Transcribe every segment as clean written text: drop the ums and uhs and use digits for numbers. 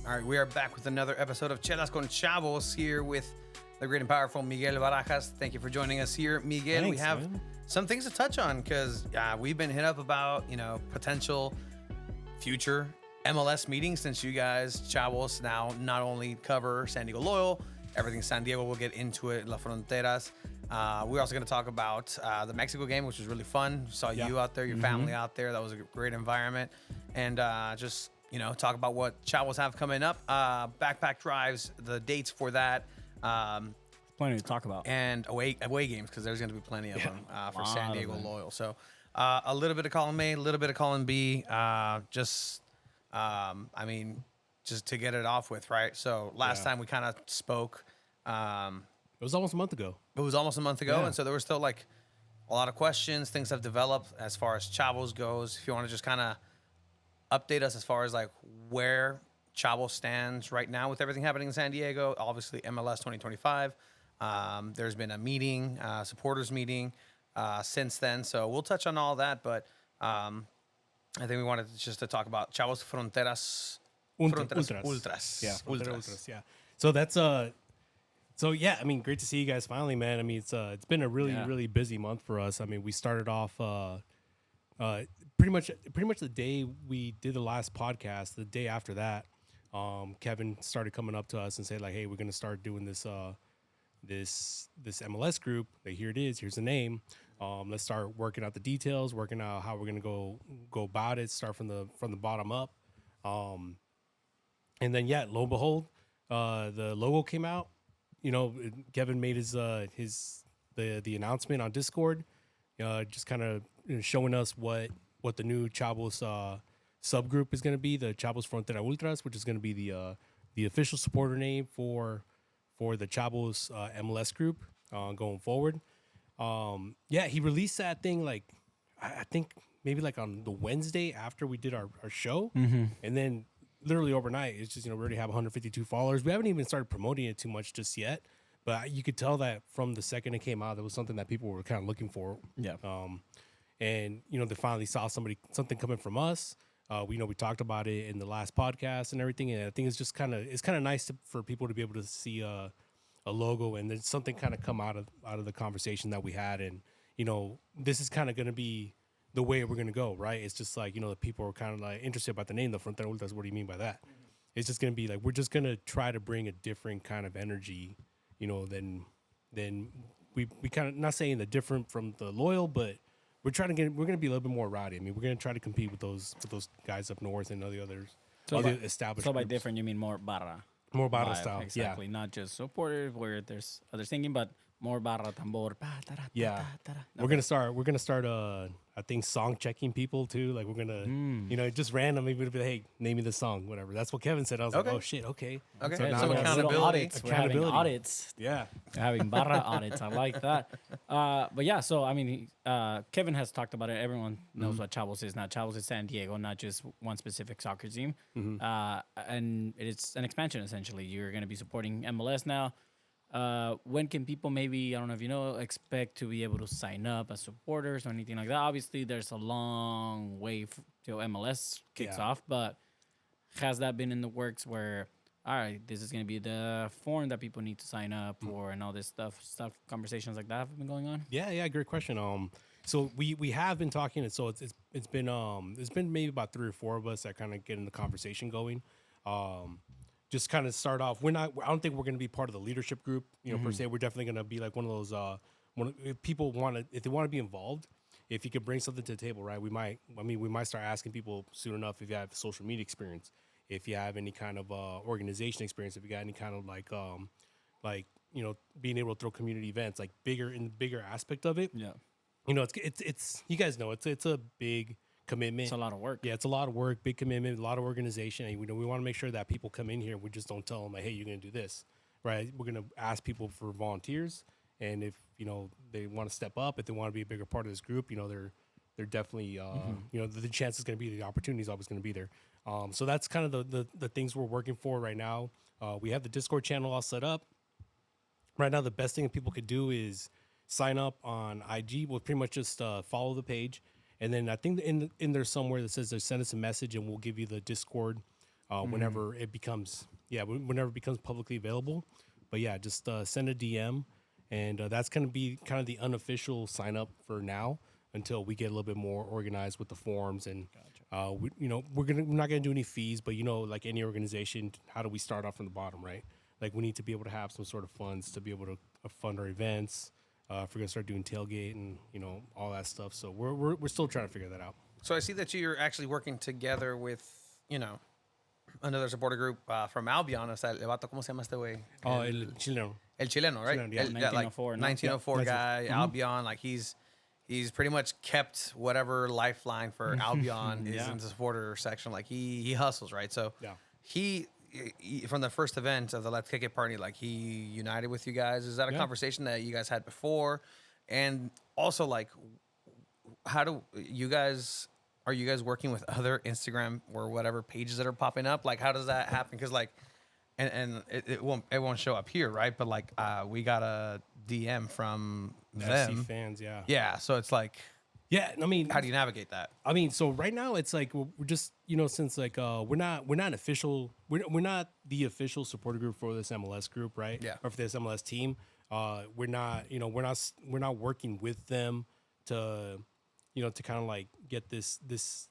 All right, we are back with another episode of Chelas con Chavos here with the great and powerful Miguel Barajas. Thank you for joining us here, Miguel. Thanks, we have some things to touch on because we've been hit up about, potential future MLS meetings since you guys, Chavos, now not only cover San Diego Loyal, everything San Diego, we'll get into it, La Fronteras. We're also going to talk about the Mexico game, which was really fun. Saw you out there, your family out there. That was a great environment. And just talk about what Chavos have coming up. Backpack drives, the dates for that. Plenty to talk about. And away games, because there's going to be plenty of them for San Diego Loyal. So a little bit of column A, a little bit of column B. Just to get it off with, right? So last time we kind of spoke. It was almost a month ago. And so there were still like a lot of questions. Things have developed as far as Chavos goes. If you want to just kind of update us as far as like where Chavos stands right now with everything happening in San Diego, obviously MLS 2025. There's been a meeting, supporters meeting since then. So we'll touch on all that, but I think we wanted just to talk about Chavos Fronteras. Ultras. Yeah, Ultras. Yeah. So that's great to see you guys finally, man. I mean, it's been a really busy month for us. I mean, we started off pretty much the day we did the last podcast. The day after that, Kevin started coming up to us and said like, "Hey, we're gonna start doing this MLS group. Like, here it is. Here's the name. Let's start working out the details, working out how we're gonna go about it. Start from the bottom up." And then lo and behold, the logo came out. Kevin made the announcement on Discord, just kind of showing us what the new Chavos subgroup is going to be, the Chavos Frontera Ultras, which is going to be the official supporter name for the Chavos MLS group going forward. He released that thing like I think maybe like on the Wednesday after we did our show, and then literally overnight it's just we already have 152 followers. We haven't even started promoting it too much just yet, but you could tell that from the second it came out, that was something that people were kind of looking for. Yeah. And they finally saw something coming from us. We talked about it in the last podcast and everything, and I think it's kind of nice for people to be able to see a logo and then something kind of come out of the conversation that we had. And this is kind of going to be the way we're going to go, right? It's just like the people are kind of like interested about the name, the Frontera Ultras. What do you mean by that? It's just going to be like we're just going to try to bring a different kind of energy, than we kind of, not saying the different from the Loyal, but we're going to be a little bit more rowdy. I mean, we're going to try to compete with those guys up north and all the others, established. So by different, you mean more barra style, exactly. Not just supporters where there's other singing, but more barra tambor. Yeah, we're gonna start. I think song checking people too. Like we're gonna, just randomly be like, hey, name me the song, whatever. That's what Kevin said. I was like, oh shit, okay. Okay, So some accountability. We're having audits. Yeah, we're having barra audits. I like that. But yeah, so I mean, Kevin has talked about it. Everyone knows what Chavos is now. Chavos is San Diego, not just one specific soccer team. And it's an expansion essentially. You're going to be supporting MLS now. When can people maybe, I don't know if you know, expect to be able to sign up as supporters or anything like that? Obviously, there's a long way till MLS kicks off, but has that been in the works where, all right, this is going to be the form that people need to sign up for and all this stuff, conversations like that have been going on? Yeah, great question. So we have been talking, and so it's been maybe about 3 or 4 of us that kind of getting the conversation going. Just kind of start off. I don't think we're going to be part of the leadership group, per se. We're definitely going to be like one of those. If people if they want to be involved, if you could bring something to the table, right? We might start asking people soon enough if you have social media experience, if you have any kind of organization experience, if you got any kind of being able to throw community events, like bigger aspect of it. Yeah. It's you guys know it's a big commitment. It's a lot of work. Yeah, it's a lot of work, big commitment, a lot of organization. And we want to make sure that people come in here. We just don't tell them like, hey, you're going to do this, right? We're going to ask people for volunteers, and if they want to step up, if they want to be a bigger part of this group, they're definitely the chance is going to be, the opportunity is always going to be there. So that's kind of the things we're working for right now. We have the Discord channel all set up. Right now, the best thing that people could do is sign up on IG. We'll pretty much just follow the page. And then I think in there somewhere that says send us a message and we'll give you the Discord whenever it becomes whenever it becomes publicly available. But yeah, just send a DM, and that's going to be kind of the unofficial sign up for now until we get a little bit more organized with the forms. And we're not going to do any fees, but like any organization, how do we start off from the bottom, right? Like we need to be able to have some sort of funds to be able to fund our events. If we're gonna start doing tailgate and all that stuff, so we're still trying to figure that out. So I see that you're actually working together with another supporter group from Albion. O sea, el vato, ¿cómo se llama este güey? El chileno. El chileno, right? Chileno, yeah. 1904, no? 1904 guy, Albion. Like he's pretty much kept whatever lifeline for Albion is in the supporter section. Like he hustles, right? So he from the first event of the Let's Kick It party, like he united with you guys. Is that a conversation that you guys had before? And also, like, how do you guys? Are you guys working with other Instagram or whatever pages that are popping up? Like, how does that happen? Because like, and it won't show up here, right? But like, we got a DM from them. FC fans, yeah. Yeah, so it's like, yeah. I mean, how do you navigate that? I mean, so right now it's like we're just since like we're not the official supporter group for this MLS group, right? Yeah. Or for this MLS team. We're not working with them to to kind of like get this this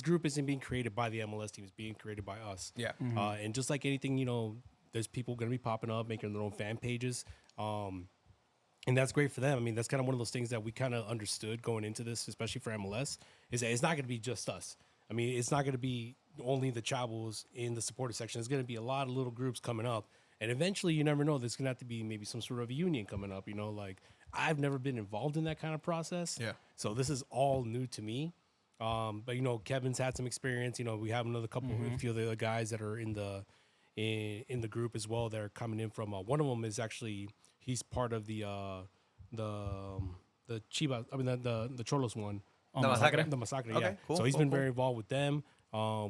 group isn't being created by the MLS team. It's being created by us. Yeah. And just like anything, there's people going to be popping up, making their own fan pages. And that's great for them. I mean, that's kind of one of those things that we kind of understood going into this, especially for MLS, is that it's not going to be just us. I mean, it's not going to be only the Chavos in the supporter section. There's going to be a lot of little groups coming up. And eventually, you never know, there's going to have to be maybe some sort of a union coming up. Like I've never been involved in that kind of process. Yeah. So this is all new to me. But, Kevin's had some experience. We have another couple, a few of the other guys that are in the group as well. They're coming in from, one of them is actually... He's part of the Chivas. I mean the Cholos one. The Masacre? The Masacre. Okay, Yeah. cool, So he's cool, been cool. very involved with them.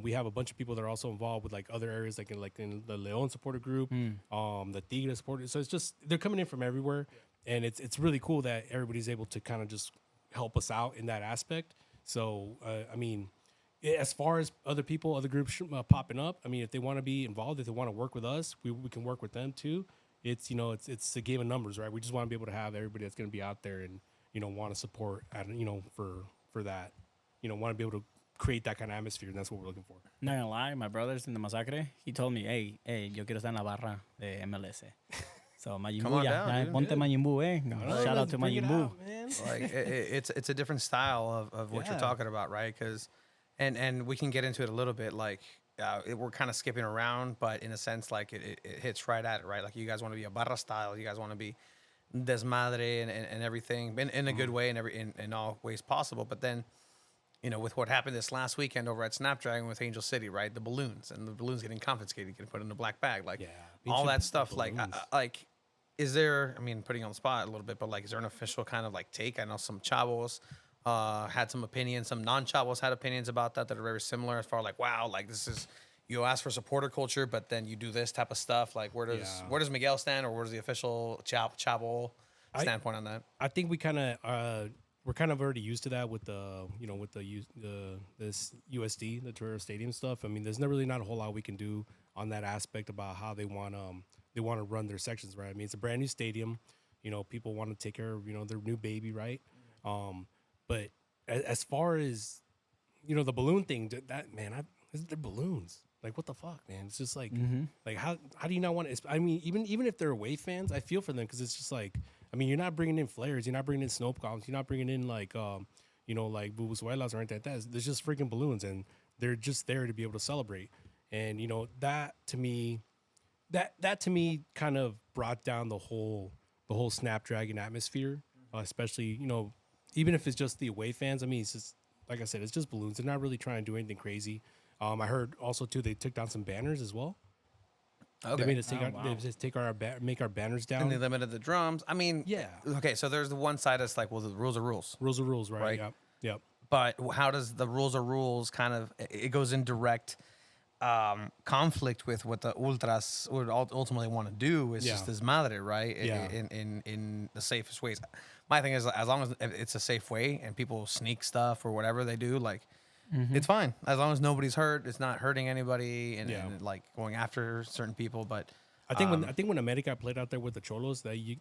We have a bunch of people that are also involved with like other areas, like in the Leon supporter group, the Tigre supporter. So it's just they're coming in from everywhere, and it's really cool that everybody's able to kind of just help us out in that aspect. So I mean, as far as other people, other groups popping up, I mean, if they want to be involved, if they want to work with us, we can work with them too. It's it's a game of numbers, right? We just want to be able to have everybody that's going to be out there and want to support for that, want to be able to create that kind of atmosphere, and that's what we're looking for. Not gonna lie, my brother's in the Masacre. He told me, hey, yo quiero estar en la barra de MLS. So Majin Come Buu, on yeah, down, dude. ponte Majin Buu, eh? No, shout out to Majin Buu. Like it's a different style of what you're talking about, right? Because and we can get into it a little bit. Like we're kind of skipping around, but in a sense, like it hits right at it, right? Like you guys want to be a barra style, you guys want to be desmadre and everything in a good way in all ways possible. But then, with what happened this last weekend over at Snapdragon with Angel City, right? The balloons getting confiscated, getting put in a black bag, like all that stuff. Like, is there? I mean, putting you on the spot a little bit, but like, is there an official kind of like take? I know some Chavos had some opinions, some non-Chavos had opinions about that are very similar as far like, wow, like this is, you ask for supporter culture, but then you do this type of stuff. Like where does Miguel stand, or where's the official Chavo standpoint on that? I think we're kind of already used to that with this USD, the Toyota Stadium stuff. I mean, there's really not a whole lot we can do on that aspect about how they want to run their sections, right? I mean, it's a brand new stadium. People want to take care of their new baby, right? But as far as the balloon thing, that man, they're balloons. Like what the fuck, man? It's just like like how do you not want to? I mean, even if they're away fans, I feel for them because it's just like, I mean, you're not bringing in flares, you're not bringing in snow cones, you're not bringing in like like bubuzuelas or anything like that. There's just freaking balloons, and they're just there to be able to celebrate. And that to me kind of brought down the whole Snapdragon atmosphere, especially even if it's just the away fans. I mean, it's just like I said, it's just balloons. They're not really trying to do anything crazy. I heard also too they took down some banners as well. Okay. They made us make our banners down. And they limited the drums. I mean, yeah. Okay, so there's the one side that's like, well, the rules are rules. Rules are rules, right? Right. Yep. But how does the rules are rules kind of, it goes in direct conflict with what the ultras would ultimately want to do is just this madre, right? Yeah. In the safest ways. My thing is, as long as it's a safe way and people sneak stuff or whatever they do, like, it's fine as long as nobody's hurt. It's not hurting anybody Yeah. and like going after certain people. But I think when America played out there with the Cholos, that you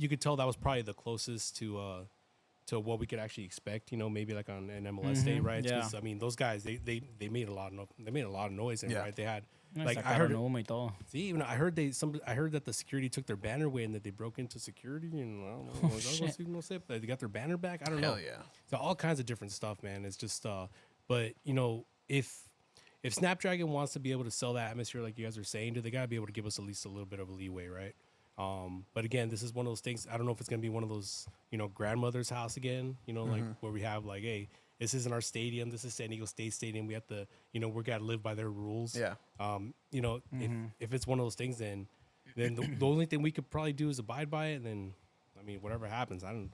could tell that was probably the closest to what we could actually expect. You know, maybe like on an MLS day, right? Yeah. 'Cause, I mean, those guys they made a lot of noise, and Yeah. right, they had like I heard. See, even I heard that the security took their banner away and that they broke into security, and I don't know, but they got their banner back. I don't know. hell yeah. So all kinds of different stuff, man. It's just but you know, if Snapdragon wants to be able to sell that atmosphere like you guys are saying, they gotta be able to give us at least a little bit of a leeway, right? But again, this is one of those things. I don't know if it's gonna be one of those, you know, grandmother's house again, you know, like where we have like, hey, this isn't our stadium. This is San Diego State Stadium. We have to, you know, we gotta live by their rules. Yeah. You know, if it's one of those things, then the only thing we could probably do is abide by it. And then, I mean, whatever happens, I don't.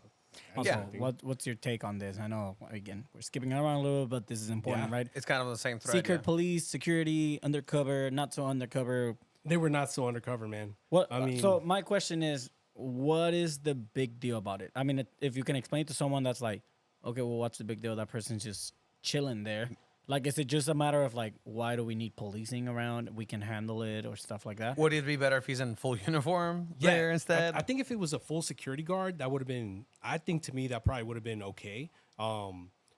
Also, Yeah. what's your take on this? I know, again, we're skipping around a little, but this is important, Yeah. right? It's kind of the same thread. Secret yeah. police, security, undercover, not so undercover. They were not so undercover, man. What? I mean, So my question is, what is the big deal about it? I mean, if you can explain to someone that's like, okay, well, what's the big deal? That person's just chilling there. Like, is it just a matter of like, why do we need policing around? We can handle it or stuff like that. Would it be better if he's in full uniform there instead? I think if it was a full security guard, that would have been. I think to me that probably would have been okay.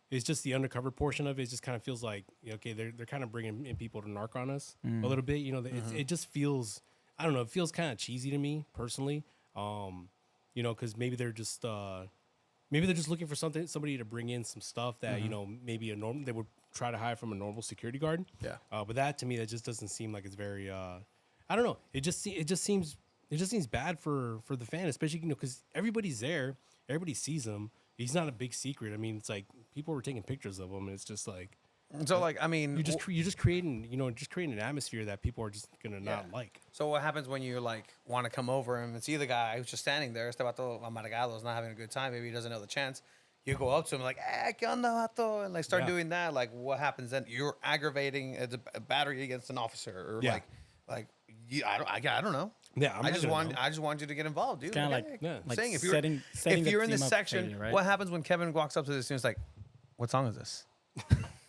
It's just the undercover portion of it. Just kind of feels like okay, they're kind of bringing in people to narc on us a little bit. You know, it just feels. I don't know. It feels kind of cheesy to me personally. You know, because maybe they're just looking for somebody to bring in some stuff that you know maybe they would try to hide from a normal security guard. Yeah. But that to me, that just doesn't seem like it's very. I don't know. It just seems bad for the fan, especially because everybody's there, everybody sees him. He's not a big secret. I mean, it's like people were taking pictures of him, and it's just like. So like, I mean, you're just creating an atmosphere that people are just gonna not like. So what happens when you like want to come over and see the guy who's just standing there, este vato amargado, is not having a good time, maybe he doesn't know the chance. You go up to him like, ¿qué onda, vato? And like start doing that. Like, what happens then? You're aggravating a battery against an officer, or like you, I don't know. Yeah, I just want you to get involved, dude. Kind of Like, like saying if setting you're in the this team up section, crazy, right? what happens when Kevin walks up to this and is like, what song is this?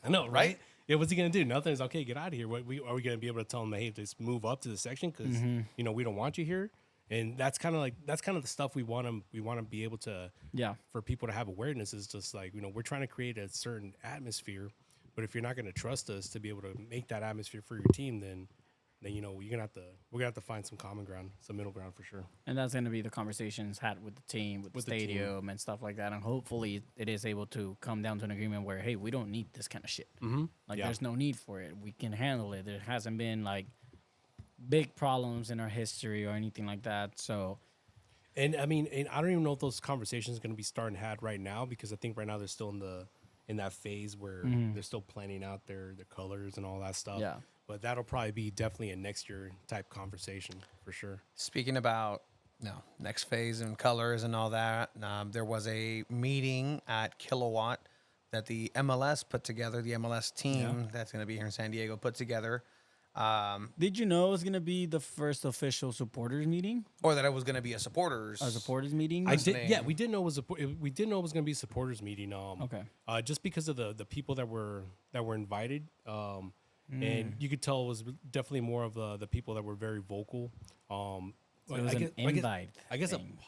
I know, right? Right? Yeah, what's he gonna do? Nothing. Is okay. Get out of here. Are we gonna be able to tell him, hey, just move up to the section because you know we don't want you here? And that's kind of the stuff we want to be able to for people to have awareness. Is just like we're trying to create a certain atmosphere, but if you're not gonna trust us to be able to make that atmosphere for your team, then we're gonna have to find some common ground, some middle ground for sure. And that's going to be the conversations had with the team, with the stadium, and stuff like that. And hopefully, it is able to come down to an agreement where, hey, we don't need this kind of shit. Like, there's no need for it. We can handle it. There hasn't been like big problems in our history or anything like that. So, and I mean, I don't even know if those conversations are going to be starting had right now because I think right now they're still in that phase where they're still planning out their colors and all that stuff. Yeah. But that'll probably be definitely a next year type conversation for sure. Speaking about next phase and colors and all that, there was a meeting at Kilowatt that the MLS put together, the MLS team that's going to be here in San Diego put together. did you know it was going to be the first official supporters meeting? Or that it was going to be a supporters Meeting? I did, yeah, we did know it was we did know it was going to be a supporters meeting. Okay. Just because of the people that were invited. And you could tell it was definitely more of the people that were very vocal. So it was an invite. I guess thing.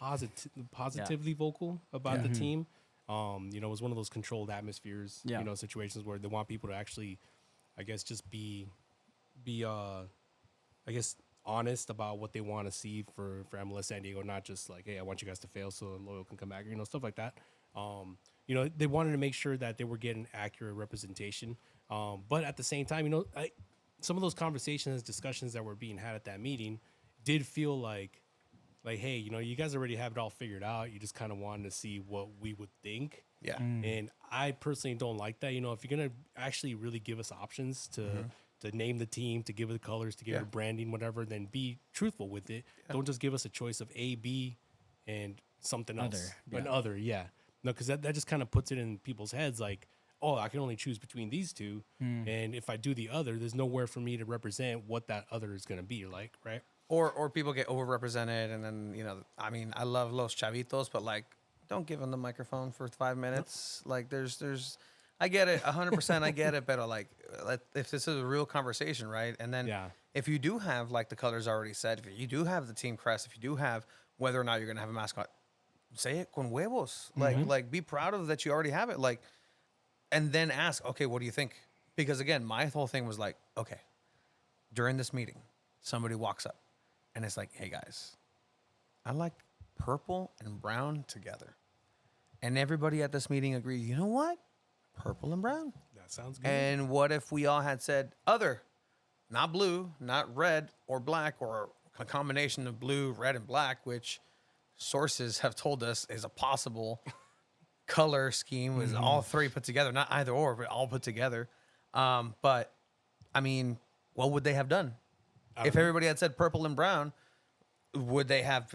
positively vocal about the team. It was one of those controlled atmospheres, situations where they want people to actually, I guess, just be I guess, honest about what they want to see for MLS San Diego, not just like, hey, I want you guys to fail so Loyal can come back, stuff like that. They wanted to make sure that they were getting accurate representation. But at the same time, some of those conversations, discussions that were being had at that meeting did feel like, hey, you guys already have it all figured out. You just kind of wanted to see what we would think. Yeah. And I personally don't like that. If you're going to actually really give us options to name the team, to give it the colors, to give it branding, whatever, then be truthful with it. Yeah. Don't just give us a choice of A, B, and something else. Other. No, because that just kind of puts it in people's heads like, oh, I can only choose between these two. And if I do the other, there's nowhere for me to represent what that other is going to be like, right? Or people get overrepresented, and then, I mean, I love Los Chavitos, but like, don't give them the microphone for 5 minutes. Like, there's I get it, 100%. I get it, but like, if this is a real conversation, right? And then Yeah. if you do have like the colors already set, if you do have the team crest, if you do have whether or not you're gonna have a mascot, say it con huevos. Like be proud of that you already have it. Like, and then ask, okay, what do you think? Because again, my whole thing was like, okay, during this meeting, somebody walks up and it's like, hey guys, I like purple and brown together. And everybody at this meeting agreed, you know what? Purple and brown. That sounds good. And what if we all had said other, not blue, not red or black, or a combination of blue, red, and black, which sources have told us is a possible color scheme, is all three put together, not either or, but all put together. But I mean, what would they have done? If everybody had said purple and brown, would they have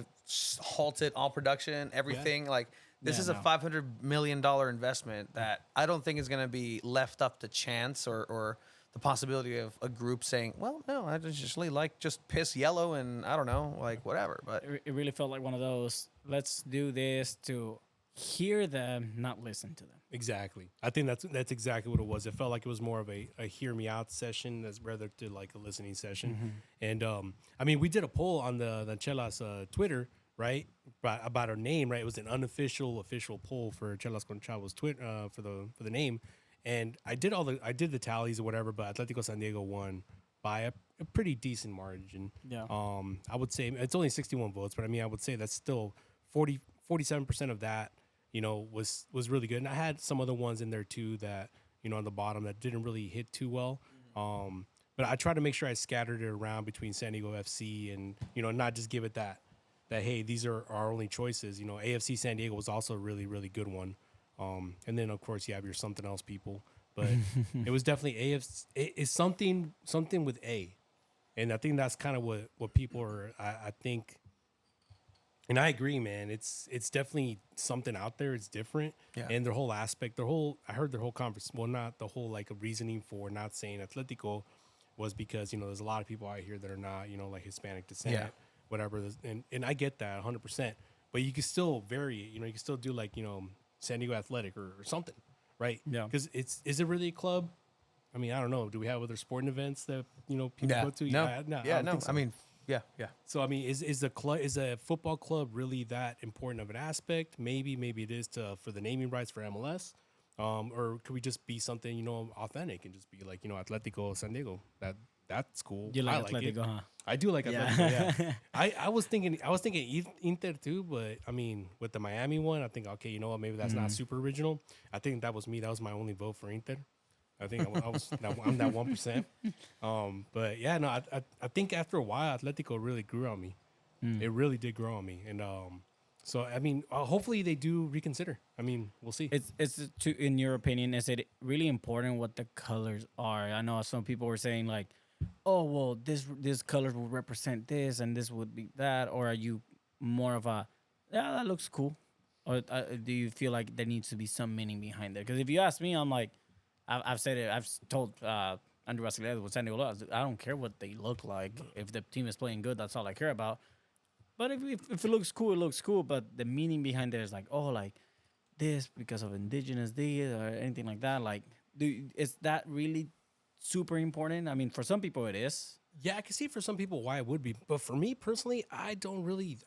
halted all production, everything? Like, this is a $500 million investment that I don't think is going to be left up to chance or the possibility of a group saying, well, no, I just really like just piss yellow and I don't know, like whatever. But It really felt like one of those, let's do this to hear them, not listen to them. Exactly. I think that's exactly what it was. It felt like it was more of a hear me out session as rather to like a listening session. And I mean, we did a poll on the Chelas Twitter, right, about our name, right? It was an official poll for Chelas con Chavos Twitter for the name, and I did the tallies or whatever, but Atletico San Diego won by a pretty decent margin. Yeah. I would say it's only 61 votes, but I mean, I would say that's still 47% of that, you know, was really good. And I had some other ones in there too that, you know, on the bottom that didn't really hit too well. But I tried to make sure I scattered it around between San Diego FC and, you know, not just give it that hey, these are our only choices. You know, AFC San Diego was also a really, really good one. And then of course you have your something else people. But it was definitely AFC. It's something with A. And I think that's kind of what people are, I think. And I agree, man. It's definitely something out there. It's different. Yeah. And their whole aspect, I heard their whole conversation. Well, not the whole like reasoning for not saying Atletico was because, you know, there's a lot of people out here that are not, you know, like Hispanic descent, whatever. And I get that 100%. But you can still vary it. You know, you can still do like, you know, San Diego Athletic or something, right? Yeah. Because is it really a club? I mean, I don't know. Do we have other sporting events that, you know, people go to? No. I don't no. think so. I mean, yeah. So I mean, is a football club really that important of an aspect? Maybe it is for the naming rights for MLS, or could we just be something, you know, authentic and just be like, you know, Atletico San Diego? That's cool. You like I like Atletico, it. huh? I do like Atletico. Yeah. I was thinking Inter too, but I mean, with the Miami one, I think okay, you know what? Maybe that's not super original. I think that was me. That was my only vote for Inter. I think I'm that 1%. But yeah, no, I think after a while, Atletico really grew on me. It really did grow on me, and so I mean, hopefully they do reconsider. I mean, we'll see. In your opinion, is it really important what the colors are? I know some people were saying like, oh well, this colors will represent this and this would be that, or are you more of a that looks cool, or do you feel like there needs to be some meaning behind it? Because if you ask me, I'm like. I've said it. I've told Andrew Vasquez with San Diego, I don't care what they look like. If the team is playing good, that's all I care about. But if it looks cool, it looks cool. But the meaning behind it is like, oh, like this because of indigenous this or anything like that. Like, is that really super important? I mean, for some people it is. Yeah, I can see for some people why it would be, but for me personally, I don't really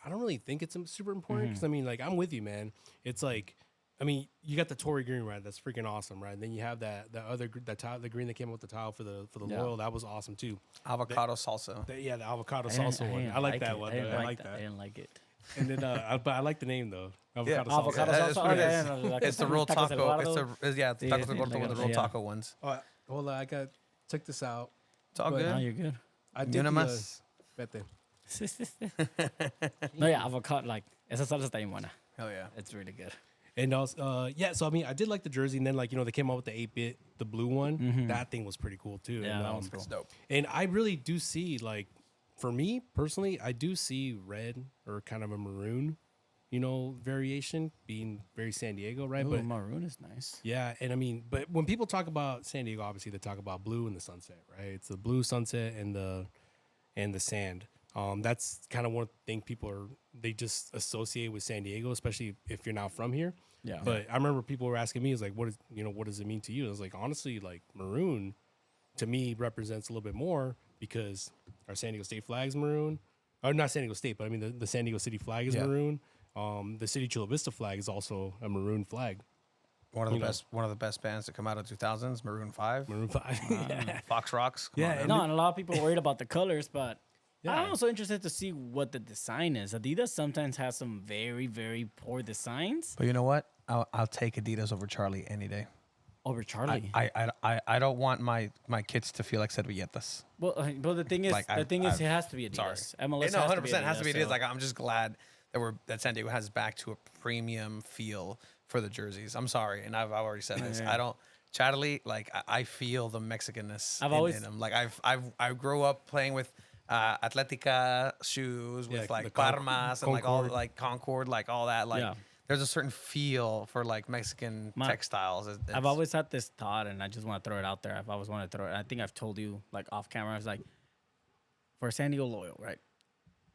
think it's super important. Because I mean, like, I'm with you, man. It's like. I mean, you got the Tory green, right? That's freaking awesome, right? And then you have the green that came out with the tile for the Loyal. That was awesome too. Avocado salsa. The avocado salsa one. I like that one. I like that. I didn't like it. And then, but I like the name though. Avocado salsa. Avocado It's salsa. pretty- Okay, It's the real Tacos taco. Eduardo. It's the tacos de gordo with the real yeah. taco ones. Hold on, check this out. It's all But- good. No, you're good. I did Una the, más. vete. No, yeah, avocado. Like, esa salsa está bien buena. Hell yeah. It's really good. And also, so I mean, I did like the jersey, and then like, you know, they came out with the 8-bit, the blue one. That thing was pretty cool too. Yeah, and, that was cool. It's dope. And I really do see, like, for me personally, I do see red or kind of a maroon, you know, variation being very San Diego, right? Ooh, But maroon is nice. yeah, and I mean, but when people talk about San Diego, obviously they talk about blue and the sunset, right? It's the blue sunset and the sand. That's kind of one thing they just associate with San Diego, especially if you're not from here. Yeah. But I remember people were asking me, "Is like, what does it mean to you?" And I was like, honestly, like maroon, to me represents a little bit more because our San Diego State flag is maroon, or not San Diego State, but I mean the San Diego City flag is maroon. The City Chula Vista flag is also a maroon flag. One of the best bands to come out of 2000s, Maroon 5. Maroon 5. Yeah. Fox Rocks. Come Yeah, on, man. and No, and a lot of people worried about the colors, but Yeah. I'm also interested to see what the design is. Adidas sometimes has some very, very poor designs But you know what? I'll take Adidas over Charlie any day. over Charlie. I don't want my kids to feel like servilletas. Well, but the thing is, Like, it has to be Adidas. Sorry. MLS no, has 100% to be has to be Adidas, Adidas. so- Like, I'm just glad that San Diego has back to a premium feel for the jerseys. I'm sorry, and I've already said this. Yeah. I don't. Charlie, like I feel the Mexicanness I've in always- him. Like I grew up playing with Atletica shoes with Yeah, like the Parmas and like all Concord. like Concord, like all that. Like Yeah. there's a certain feel for like Mexican textiles. I've always had this thought, and I just want to throw it out there. I've always wanted to throw it. I think I've told you, like off camera, I was like, for San Diego Loyal, right?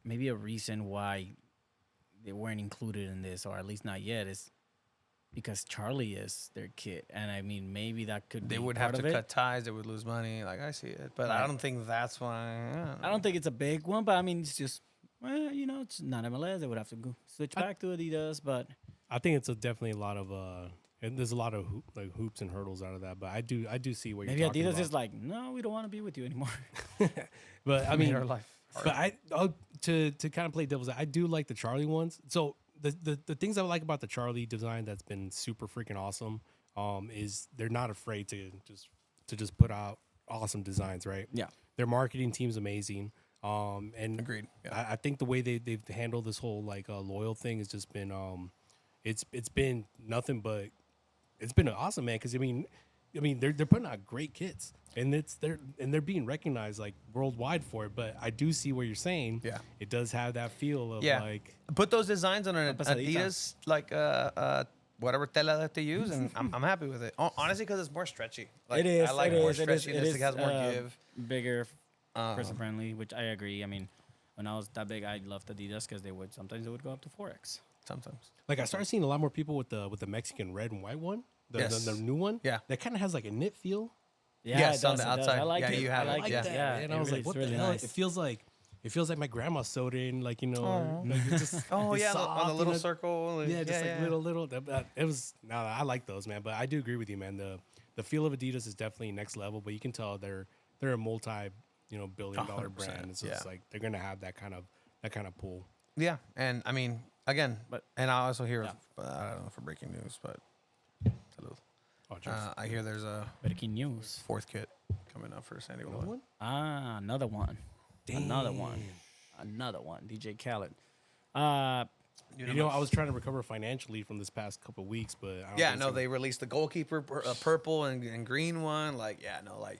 Maybe a reason why they weren't included in this, or at least not yet, is because Charlie is their kid, and I mean, maybe that could they be would part have of to it. cut ties. They would lose money. Like I see it, but I Right. don't think that's why. I don't think it's a big one, but I mean, it's just, well, it's not MLS. They would have to go switch back to Adidas, but I think it's definitely a lot of and there's a lot of hoops and hurdles out of that. But I do see what maybe you're talking Adidas about. is like, no, we don't want to be with you anymore. But I mean, our life. but to kind of play devil's, I do like the Charlie ones. So the things I like about the Charlie design that's been super freaking awesome, is they're not afraid to just put out awesome designs, right? Yeah. Their marketing team's amazing. And Agreed. Yeah. I think the way they've handled this whole loyal thing has just been it's been nothing but it's been awesome, man. Because I mean they're putting out great kits, and they're being recognized like worldwide for it. But I do see what you're saying. Yeah. It does have that feel of Yeah. like Put those designs on an pasadita. Adidas, like whatever tela that they use, and I'm happy with it. Honestly, because it's more stretchy. Like, It is. I like it more is, it is, stretchiness. it is, It has more give. Bigger, person friendly, which I agree. I mean, when I was that big, I loved Adidas because sometimes they would go up to 4X. Sometimes. I started seeing a lot more people with the Mexican red and white one, Yes. the new one. Yeah. That kind of has like a knit feel. Yeah, Yes, it on does, the it does. outside. I like Yeah, it. you have I it. like Yeah. it. Yeah, And I was like, it's what really the hell? nice. It feels like my grandma sewed in, like just Oh it's yeah, soft, on the little you know? circle. Yeah, just little. It was. No, I like those, man. But I do agree with you, man. The feel of Adidas is definitely next level. But you can tell they're a multi, $billion-dollar 100%, brand. It's yeah. just like they're gonna have that kind of pull. Yeah, and I mean, again, But- and I also hear, Yeah. I don't know for breaking news, but salud. Oh, cheers. I hear there's a Breaking news. fourth kit coming up for San Diego. Another one? Another one. Another one. Another one. DJ Khaled. I was trying to recover financially from this past couple of weeks, but I don't Yeah, think no, it's they released the goalkeeper purple and green one. Like, yeah, no, like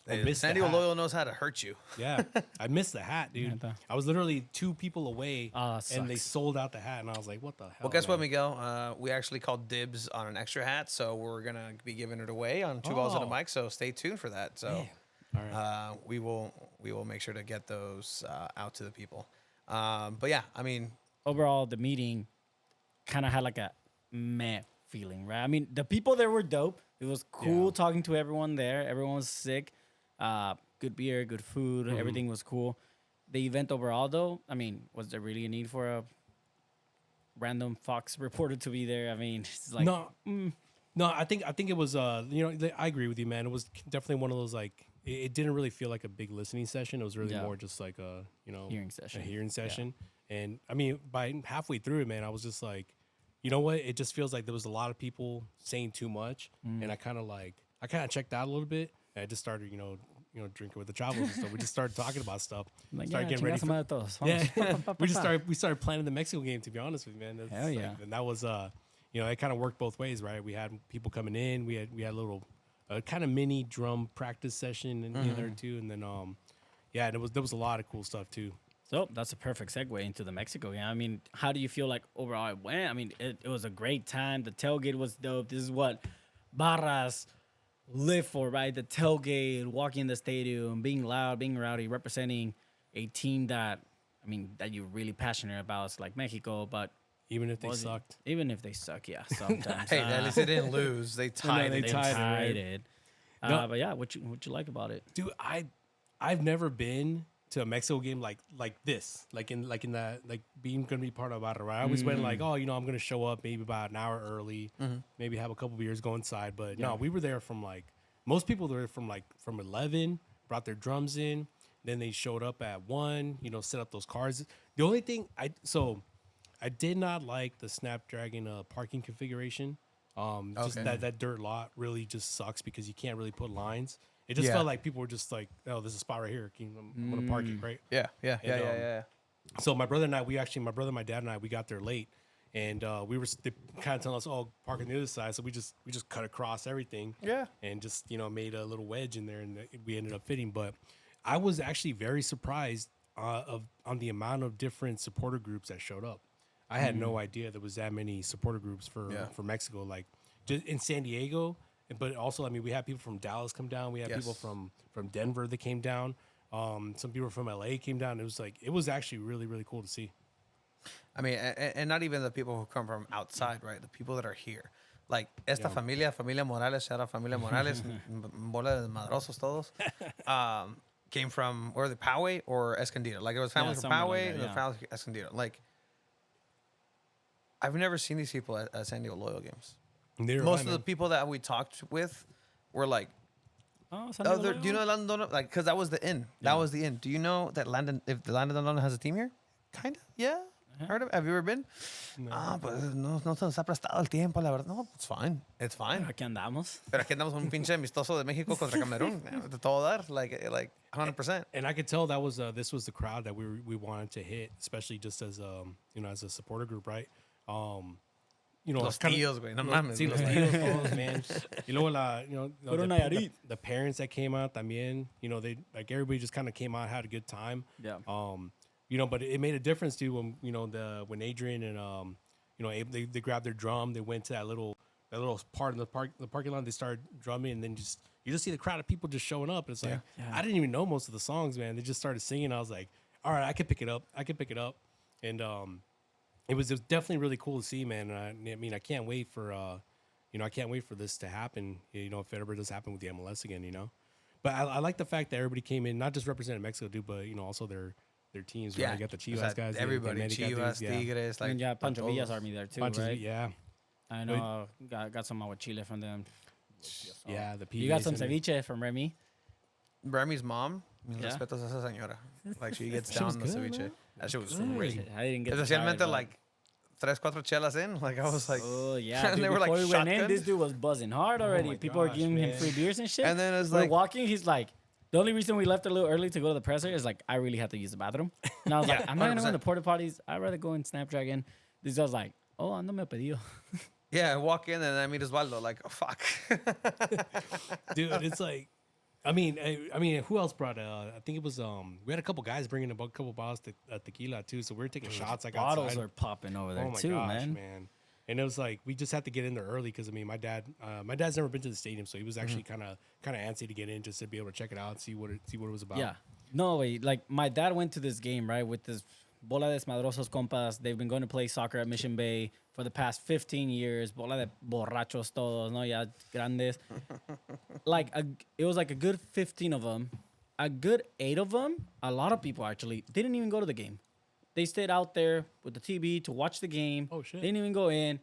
missed San the Diego hat. Loyal knows how to hurt you. Yeah, I missed the hat, dude. Yeah, I was literally 2 people away, that and they sucks. sold out the hat, and I was like, "What the hell?" Well, guess what, man? Miguel? We actually called dibs on an extra hat, so we're gonna be giving it away on Two Balls and a Oh. Mic. So stay tuned for that. So Man. All right. we will make sure to get those out to the people. But yeah, I mean, Overall, the meeting kind of had like a meh feeling, right? I mean, the people there were dope. It was cool Yeah. talking to everyone there. Everyone was sick. Good beer, good food. Everything was cool. The event overall, though, I mean, was there really a need for a random Fox reporter to be there? I mean, it's like, No, I think it was. I agree with you, man. It was definitely one of those like. It didn't really feel like a big listening session. It was really Yeah. more just like a Hearing session. A hearing session. And I mean, by halfway through it, man, I was just like, you know what? It just feels like there was a lot of people saying too much, and I kind of checked out a little bit. And I just started, drinking with the Chavos and stuff. We just started talking about stuff. Like, Started yeah, getting ready chingazo madre todos. Yeah, Vamos. we started planning the Mexico game. To be honest with you, man, That's Hell yeah. and that was it kind of worked both ways, right? We had people coming in. We had a little kind of mini drum practice session in there too, and then and there was a lot of cool stuff too. So that's a perfect segue into the Mexico game. I mean, how do you feel like overall it went? I mean, it was a great time. The tailgate was dope. This is what Barras live for, right? The tailgate, walking in the stadium, being loud, being rowdy, representing a team that I mean, that you're really passionate about. It's like Mexico, but Even if they was it- sucked. even if they suck, yeah, sometimes. Hey, at least they didn't lose. They tied. they it. tied. tied right? it. No. But yeah, what you like about it? Dude, I've never been to a Mexico game like this, like in that, like being gonna be part of it. Right? I always went like, oh, I'm gonna show up maybe about an hour early, maybe have a couple beers, go inside. But no, we were there from like most people were from 11, brought their drums in, then they showed up at 1, set up those cars. The only thing I did not like the Snapdragon parking configuration. Just Okay. that dirt lot really just sucks because you can't really put lines. It just Yeah. felt like people were just like, oh, there's a spot right here. I'm gonna park it, right? Yeah. And, So my brother and I, my brother, my dad and I, we got there late, and they kind of telling us, oh, park on the other side. So we just cut across everything, Yeah. and just made a little wedge in there, and we ended up fitting. But I was actually very surprised on the amount of different supporter groups that showed up. I had no idea there was that many supporter groups for Mexico, like just in San Diego. But also, I mean, we had people from Dallas come down. We had people from Denver that came down. Some people from LA came down. It was actually really, really cool to see. I mean, and not even the people who come from outside, right? The people that are here. Like, esta familia Morales, shout out Familia Morales, bola de madrosos todos, came from, or the Poway or Escondido. Like, it was families from somewhere Poway like and that, the families from Escondido. Like, I've never seen these people at San Diego Loyal games. Most of the people that we talked with were like, Oh, do you know Landon? Like, because that was the inn. That was the inn. Do you know that if the Landon has a team here? Kind of, yeah. Heard of it? Have you ever been? No. Pues no se nos ha prestado el tiempo, la verdad. No, it's fine. It's fine. Aquí andamos. Pero aquí andamos un pinche amistoso de México contra Camerún. De todo dar, like 100%. And I could tell that was this was the crowd that we wanted to hit, especially just as as a supporter group, right? Los tíos, güey. No mames. Sí, los tíos, todos, man. Y luego Puro Nayarit. the parents that came out también, they like everybody just kind of came out, had a good time. Yeah. But it made a difference too when when Adrian and Abe, they grabbed their drum, they went to that little part in the parking lot, they started drumming, and then you just see the crowd of people just showing up. And it's like I didn't even know most of the songs, man. They just started singing. I was like, all right, I can pick it up. And it was definitely really cool to see, man. I mean, I can't wait for this to happen. If it ever does happen with the MLS again, But I like the fact that everybody came in, not just representing Mexico, dude, but also their teams. Right? You got the Chivas guys, everybody, the Chivas, Tigres, like And yeah, Pancho todos. Villa's army there too, bunches, right? yeah, I know. Got some with Chile from them. yeah. The You got some PVs and- ceviche from Remy. Remy's mom, mis Yeah. respetos a esa señora. Like, she gets That shit was down the good, ceviche. man. That shit was Shit, great. I didn't get to try it, Especialmente but- like 3-4 chelas in. Like, I was like, Oh yeah, and dude, they were like before we went in, shotgun. this dude was buzzing hard already. my People were gosh, giving him man. free beers and shit. And then it's we're like, walking. He's like, the only reason we left a little early to go to the presser is like I really had to use the bathroom, and I was like, I'm not gonna go in the 100%. porta potties. I'd rather go in Snapdragon. This guy's like, oh, ando me pedido. yeah, I walk in and I meet Osvaldo. Like, oh, fuck. dude. It's like, I mean, who else brought? I think it was we had a couple guys bringing a couple bottles of tequila too, so we were taking shots. Like Bottles outside. are popping over there Oh my too, gosh, man. And it was like we just had to get in there early because I mean, my dad's never been to the stadium, so he was actually kind of antsy to get in just to be able to check it out and see what it was about. Yeah. No way. Like my dad went to this game, right, with this bola de desmadrosos compas. They've been going to play soccer at Mission Bay for the past 15 years. Bola de borrachos todos, no, ya grandes. It was like a good 15 of them. A good 8 of them, a lot of people actually, didn't even go to the game. They stayed out there with the TV to watch the game. Oh, shit. They didn't even go in.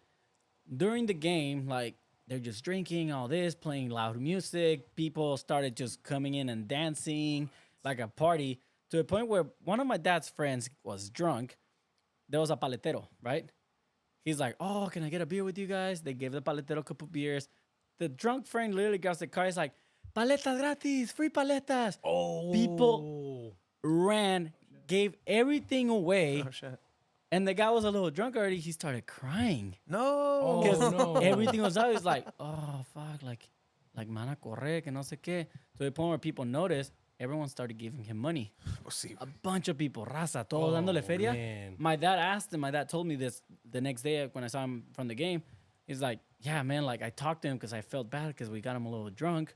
During the game, like, they're just drinking, all this, playing loud music. People started just coming in and dancing like a party to the point where one of my dad's friends was drunk. There was a paletero, right? He's like, oh, can I get a beer with you guys? They gave the paletero a couple beers. The drunk friend literally got the car. He's like, paletas gratis, free paletas. Oh, People ran, gave everything away. Oh, shit. And the guy was a little drunk already. He started crying. No. Because no. everything was out. He's like, oh, fuck, like mana corre, que no sé qué. To the point where people noticed, everyone started giving him money. A bunch of people, raza, todos dándole feria. man. My dad told me this the next day when I saw him from the game. He's like, yeah, man, like I talked to him because I felt bad because we got him a little drunk.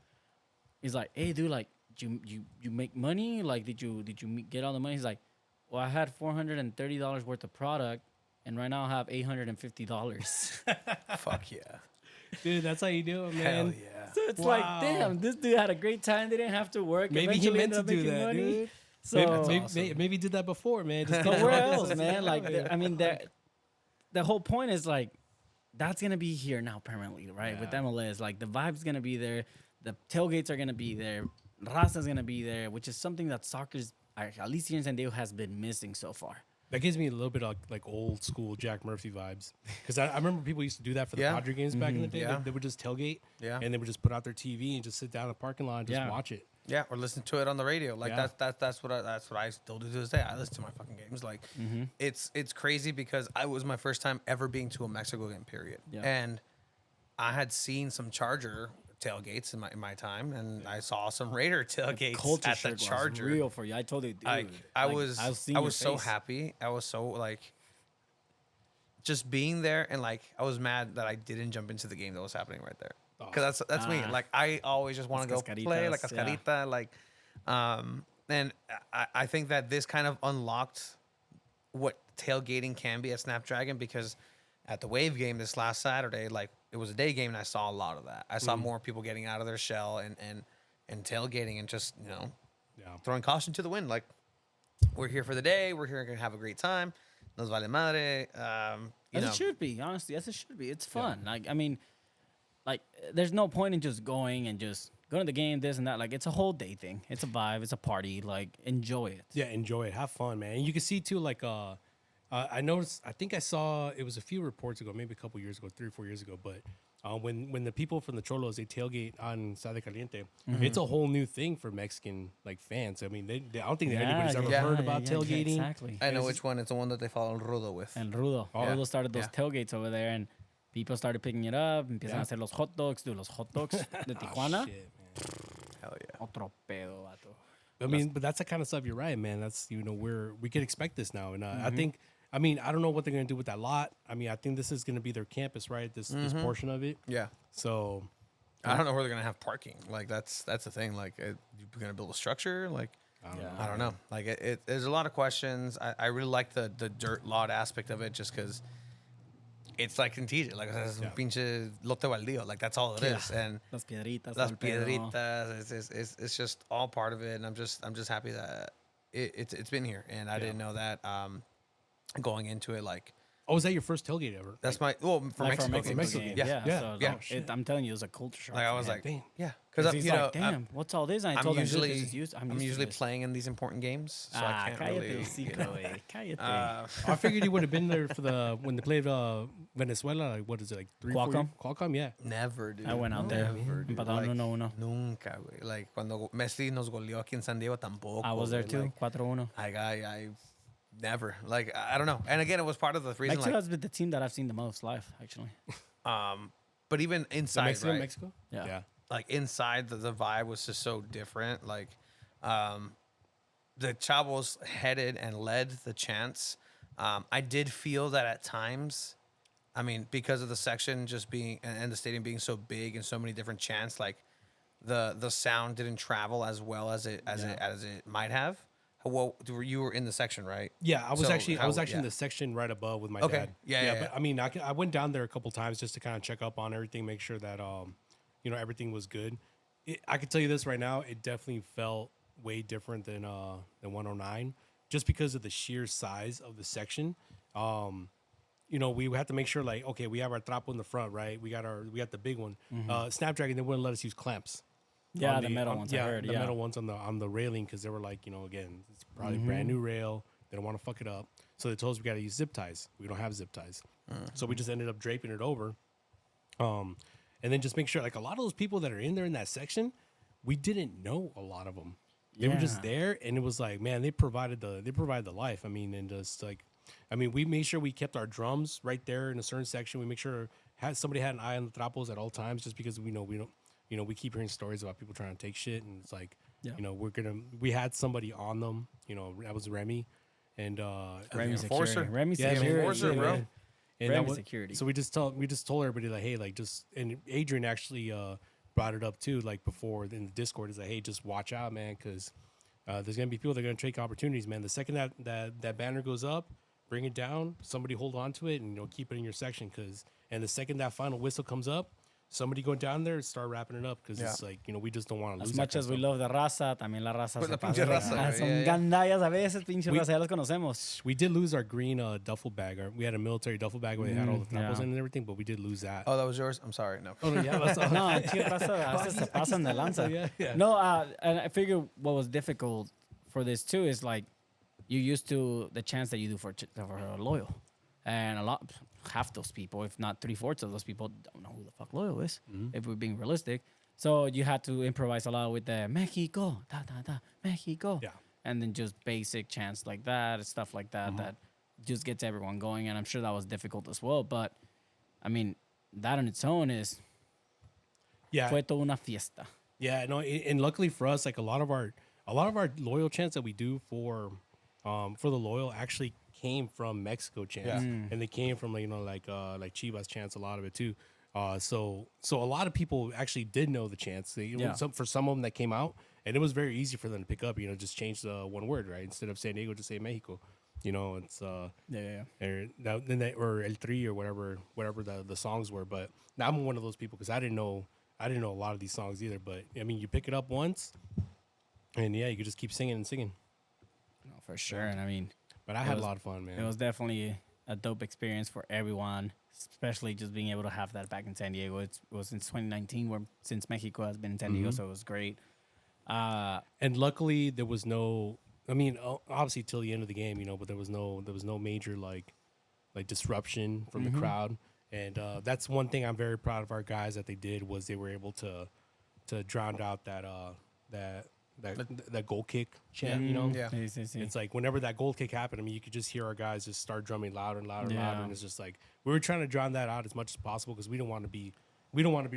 He's like, hey, dude, like, you make money? Like, did you get all the money? He's like, Well, I had $430 worth of product, and right now I have $850. Fuck yeah. Dude, that's how you do it, man. Hell yeah. So it's Wow. like, damn, this dude had a great time. They didn't have to work. Maybe he Eventually meant to ended up do making that, money. dude. So, Maybe he did that before, man. Just but keep where practicing. else, man? Like, Yeah. I mean, the whole point is like, that's gonna be here now permanently, right? With Yeah. MLS, like the vibe's gonna be there, the tailgates are gonna be there, Raza's gonna be there, which is something that soccer's, at least here in San Diego, has been missing so far. That gives me a little bit of like old school Jack Murphy vibes. Because I remember people used to do that for the Yeah. Padre games back in the day. Yeah. They would just tailgate Yeah. and they would just put out their TV and just sit down in the parking lot and just Yeah. watch it. Yeah, or listen to it on the radio. Like Yeah. that's what I still do to this day. I listen to my fucking games. Like it's crazy because I was my first time ever being to a Mexico game. Period. Yeah. And I had seen some Charger tailgates in my time, and I saw some Raider tailgates Culture at the shock was Charger. real for you. I told you, dude. Like I was seeing I your was so face. happy. I was so like just being there, and like I was mad that I didn't jump into the game that was happening right there. Because that's me. Ah. Like I always just want to Las go play like cascaritas, yeah. cascarita, like and I think that this kind of unlocked what tailgating can be at Snapdragon, because at the Wave game this last Saturday, like it was a day game and I saw a lot of that. I saw more people getting out of their shell and tailgating and just, you know, throwing caution to the wind. Like, we're here for the day. We're here to have a great time. Nos vale madre. You As know, it should be, honestly. As it should be. It's fun. Like, I mean, like, there's no point in just going and just going to the game, this and that. Like, it's a whole day thing. It's a vibe. It's a party. Like, enjoy it. Yeah, enjoy it. Have fun, man. And you can see too, like, I noticed. I think I saw it was a few reports ago, maybe a couple years ago, 3 or 4 years ago. But when the people from the Cholos they tailgate on Sade Caliente, it's a whole new thing for Mexican like fans. I mean, I don't think that anybody's ever heard about tailgating. Exactly. I know which one. It's the one that they follow Rudo with. And Rudo. Yeah. Rudo started those Yeah. tailgates over there, and people started picking it up. Empiezan a hacer los hot dogs. Dude, los hot dogs de Tijuana. Shit, man. Hell yeah. Otro pedo, vato. I mean, but that's the kind of stuff. You're right, man. That's we can expect this now, and I think. I mean, I don't know what they're gonna do with that lot. I mean, I think this is gonna be their campus, right? This portion of it. Yeah. So I don't know where they're gonna have parking. Like that's the thing. Like, you're gonna build a structure. Like, I don't know. Like, there's a lot of questions. I really like the dirt lot aspect of it, just because it's like in TJ. Like, it's un pinche lote baldío. Like, that's all it is. And Las piedritas. las todo el pedo. piedritas. It's just all part of it. And I'm just happy that it's been here. And I didn't know that going into it. Like, oh, was that your first tailgate ever? that's Like, my for Like, Mexico, for games. game. Yeah. So, Yeah. like, I'm telling you, it was a culture shock. Like, I was man. like, damn. yeah, Because because he's you know, like, damn, what's all this? And I I'm told him, usually dude, this is used. I'm used to usually this. playing in these important games, so Ah, I can't cállate, really. hocico, güey. Cállate. I figured he would have been there for when they played Venezuela. Like, what is it, like 3 4 Qualcomm? Qualcomm, yeah. Never, dude. I went out there. Never, dude. Empataron Like, 1-1. Nunca, güey. Like, cuando Messi nos goleó aquí en San Diego, tampoco. I was there güey. too. Like, 4-1. I never. Like, I don't know. And again, it was part of the reason. Mexico Like, has been the team that I've seen the most live, actually. but even inside, Mexico, right? Mexico. Yeah. Like, inside, the vibe was just so different. Like, the Chavos headed and led the chants. I did feel that at times, I mean, because of the section just being and the stadium being so big and so many different chants, like the sound didn't travel as well as it might have. Well, you were in the section, right? Yeah, I was So actually how- in yeah. the section right above with my Okay. dad. Yeah. But I mean, I went down there a couple times just to kind of check up on everything, make sure that everything was good. I can tell you this right now, it definitely felt way different than 109, just because of the sheer size of the section. We had to make sure, like, okay, we have our trapo in the front, right? We got the big one. Snapdragon, they wouldn't let us use clamps. Yeah, on the metal ones, I heard. the Yeah. metal ones on the railing, because they were like, again, it's probably brand new rail. They don't want to fuck it up, so they told us we got to use zip ties. We don't have zip ties, so we just ended up draping it over. And then just make sure, like, a lot of those people that are in there in that section, we didn't know a lot of them. They were just Yeah. there, and it was like, man, they provided the life. I mean, and just like, we made sure we kept our drums right there in a certain section. We make sure somebody had an eye on the trapos at all times, just because we don't. We keep hearing stories about people trying to take shit, and it's like, we had somebody on them. That was Remy, and Remy's enforcer. security. Remy's yeah, security. enforcer, bro. And Remy that was, security. So we just told everybody, like, hey, like, just, and Adrian actually brought it up too, like, before in the Discord, is like, hey, just watch out, man, because there's gonna be people that are gonna take opportunities, man. The second that banner goes up, bring it down. Somebody hold on to it and keep it in your section, and the second that final whistle comes up, somebody go down there and start wrapping it up because it's like we just don't want to lose. As much as we love the raza, también la raza Pues se la pasa pinche de- raza, güey, son yeah, yeah. gandallas a veces, pinche raza, ya los conocemos. We did lose our green duffel bag. We had a military duffel bag where they had all the tappos yeah. in and everything, but we did lose that. Oh, that was yours. I'm sorry. No. Oh, yeah, that's all. No, chico raza, a veces se pasan de lanza. Yeah. No, and I figure what was difficult for this too is like you used to the chance that you do for loyal, and half those people, if not 3/4 of those people, don't know who the fuck loyal is. If we're being realistic, so you had to improvise a lot with the Mexico, Mexico, Yeah. and then just basic chants like that, stuff like that, that just gets everyone going. And I'm sure that was difficult as well. But I mean, that on its own is Yeah. fue toda una fiesta. Yeah, no, and luckily for us, like a lot of our loyal chants that we do for the loyal actually came from Mexico chants, and they came from like Chivas chants, a lot of it too. So a lot of people actually did know the chants. For some of them that came out, and it was very easy for them to pick up. Just change the one word, right? Instead of San Diego, just say Mexico. It's or El Tri or whatever the songs were. But now I'm one of those people because I didn't know a lot of these songs either. But I mean, you pick it up once, and you could just keep singing and singing. No, for sure. And I mean, But I had a lot of fun, man. it was definitely a dope experience for everyone, especially just being able to have that back in San Diego. It was since 2019, since Mexico has been in San Diego, so it was great. And luckily, there was no. I mean, obviously till the end of the game, but there was no major like disruption from the crowd. And that's one thing I'm very proud of our guys that they did was they were able to drown out that goal kick chant. Yeah. Sí, sí, sí. It's like whenever that goal kick happened, I mean, you could just hear our guys just start drumming louder and louder and louder, and it's just like we were trying to drown that out as much as possible because we don't want to be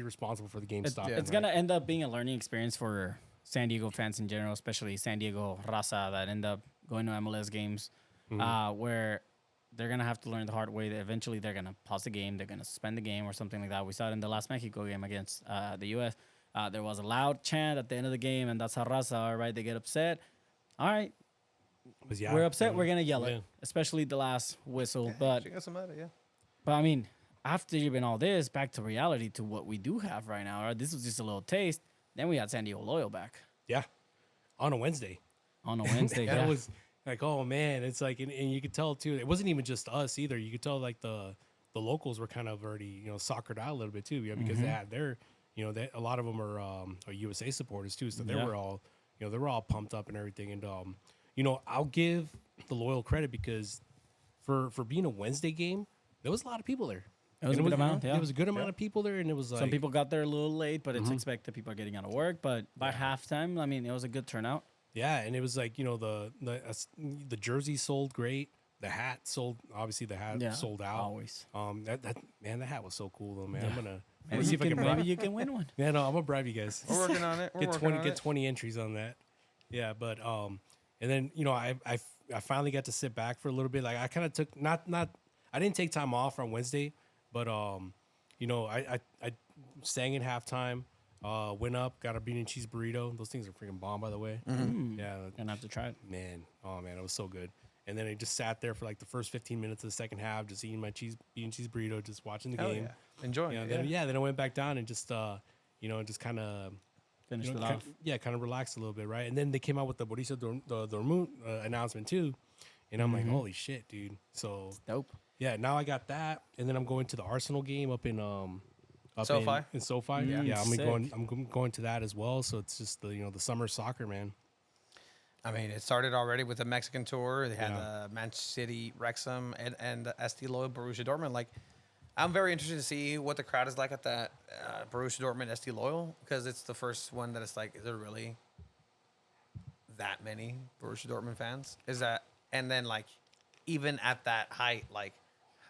responsible for the game stopping. It's gonna end up being a learning experience for San Diego fans in general, especially San Diego raza that end up going to MLS games, where they're gonna have to learn the hard way that eventually they're gonna pause the game, they're gonna suspend the game or something like that. We saw it in the last Mexico game against the U.S. There was a loud chant at the end of the game, and that's how raza are, right? They get upset. All right, we're upset. We're gonna yell it, especially the last whistle. But I mean, after even all this, back to reality, to what we do have right now. Right? This was just a little taste. Then we had San Diego Loyal back on a Wednesday. On a Wednesday. It was like, oh man, it's like, and you could tell too. It wasn't even just us either. You could tell like the locals were kind of already soccered out a little bit too, because they had their a lot of them are USA supporters too, so they were all pumped up and everything. And I'll give the Loyal credit because for being a Wednesday game, there was a lot of people there. It was a good amount. There was a good amount of people there, and it was like some people got there a little late, but it's expected. People are getting out of work, but by halftime, I mean, it was a good turnout. Yeah, and it was like the jersey sold great. The hat sold. Obviously, the hat sold out. Always. That hat was so cool though, man. Yeah. I'm gonna Maybe see if I can maybe you can win one. Yeah, no, I'm gonna bribe you guys. We're working on it. Get 20 entries on that. Yeah, but and then I finally got to sit back for a little bit. Like I kind of took I didn't take time off on Wednesday, but I sang at halftime. Went up, got a bean and cheese burrito. Those things are freaking bomb, by the way. Yeah, Gonna have to try it. man. Oh man, it was so good. And then I just sat there for like the first 15 minutes of the second half, just eating my bean and cheese burrito, just watching the game. Enjoying it. Then I went back down and just just kind of Finish it off. kind of relaxed a little bit, right? And then they came out with the Borussia Dortmund announcement too, and I'm like, holy shit, dude! So Dope. yeah, now I got that, and then I'm going to the Arsenal game up in SoFi? in SoFi. I'm going to that as well. So it's just the summer soccer, man. I mean, it started already with the Mexican tour. They had the Manchester City, Wrexham, and the ST Loyal Borussia Dortmund. Like, I'm very interested to see what the crowd is like at that Borussia Dortmund ST Loyal, because it's the first one that it's like, is there really that many Borussia Dortmund fans? And then like, even at that height, like,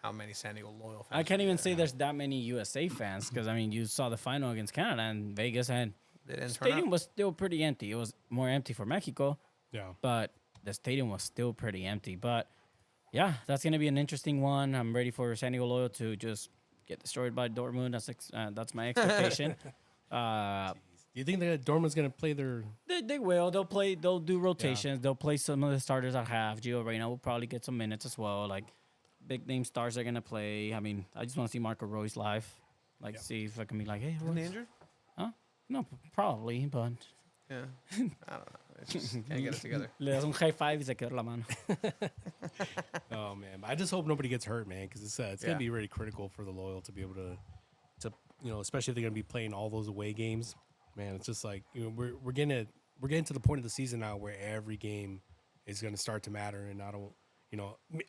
how many San Diego Loyal fans? I can't even say there's that many USA fans because I mean, you saw the final against Canada and Vegas, and the stadium was still pretty empty. It was more empty for Mexico. Yeah. But the stadium was still pretty empty. But yeah, that's gonna be an interesting one. I'm ready for San Diego Loyal to just get destroyed by Dortmund. That's my expectation. Do you think that Dortmund's gonna play their? They will. They'll play. They'll do rotations. They'll play some of the starters at half. Gio Reyna will probably get some minutes as well. Like big name stars are gonna play. I mean, I just want to see Marco Reus live. Like see if I can be like, hey, Isn't he Reus. injured? Huh? No, probably, but Yeah. I don't know. It's just can't get it together. le das un high five y se queda la mano. Oh man, I just hope nobody gets hurt, man, because it's gonna Yeah. be really critical for the Loyal to be able to especially if they're gonna be playing all those away games. Man, it's just like we're getting to the point of the season now where every game is gonna start to matter, and I don't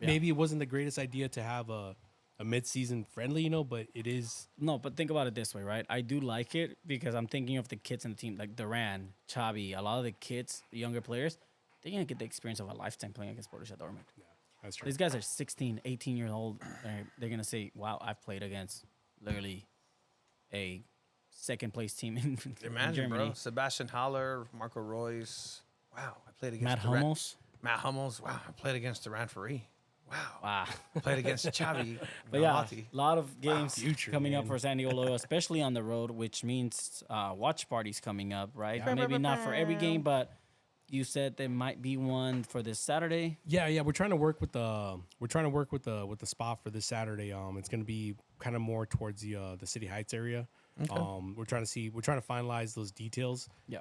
maybe it wasn't the greatest idea to have a mid-season friendly, but it is. No, but think about it this way, right? I do like it because I'm thinking of the kids in the team, like Duran, Xavi, a lot of the kids, the younger players, they're going to get the experience of a lifetime playing against Borussia Dortmund. Yeah, that's true. These guys are 16, 18 years old. They're going to say, wow, I've played against literally a second-place team in Imagine, Germany. bro. Sebastian Haller, Marco Reus. Wow, I played against Matt Duran. Hummels. Matt Hummels. Wow, I played against Duran Ferree. Wow. Wow. I played against Xavi. But yeah, Malati. a lot of games Future, coming up man. for San Diego Loyal, especially on the road, which means watch parties coming up, right? Maybe not for every game, but you said there might be one for this Saturday. Yeah, we're trying to work with the spot for this Saturday. It's gonna be kind of more towards the City Heights area. Okay. We're trying to finalize those details. Yeah.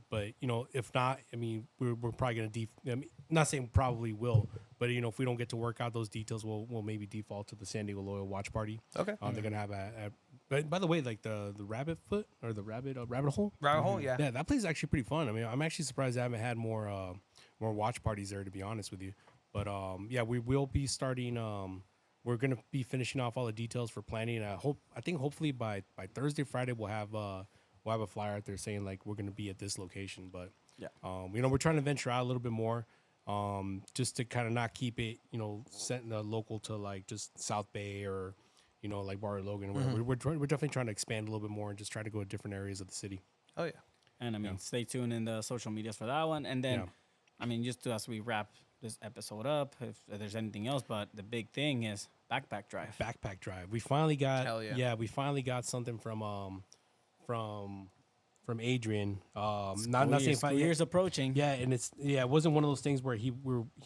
But if not, I mean, we're probably gonna not saying probably will, but if we don't get to work out those details, we'll maybe default to the San Diego Loyal watch party. Okay. They're gonna have but by the way, like the rabbit foot or the rabbit hole. Rabbit hole, yeah. Yeah, that place is actually pretty fun. I mean, I'm actually surprised I haven't had more watch parties there, to be honest with you. But yeah, we will be starting. We're gonna be finishing off all the details for planning. I think hopefully by Thursday, Friday, we'll have a flyer out there saying like we're gonna be at this location. But Yeah. we're trying to venture out a little bit more, just to kind of not keep it set in the local to like just South Bay or like Bar Logan. We're definitely trying to expand a little bit more and just try to go to different areas of the city. Oh, yeah. And I mean, stay tuned in the social medias for that one. And then, Yeah. I mean, just as we wrap this episode up, if there's anything else, but the big thing is backpack drive. Backpack drive. We finally got. Hell yeah. We finally got something from Adrian. Not saying School year's approaching. Yeah, and it wasn't one of those things where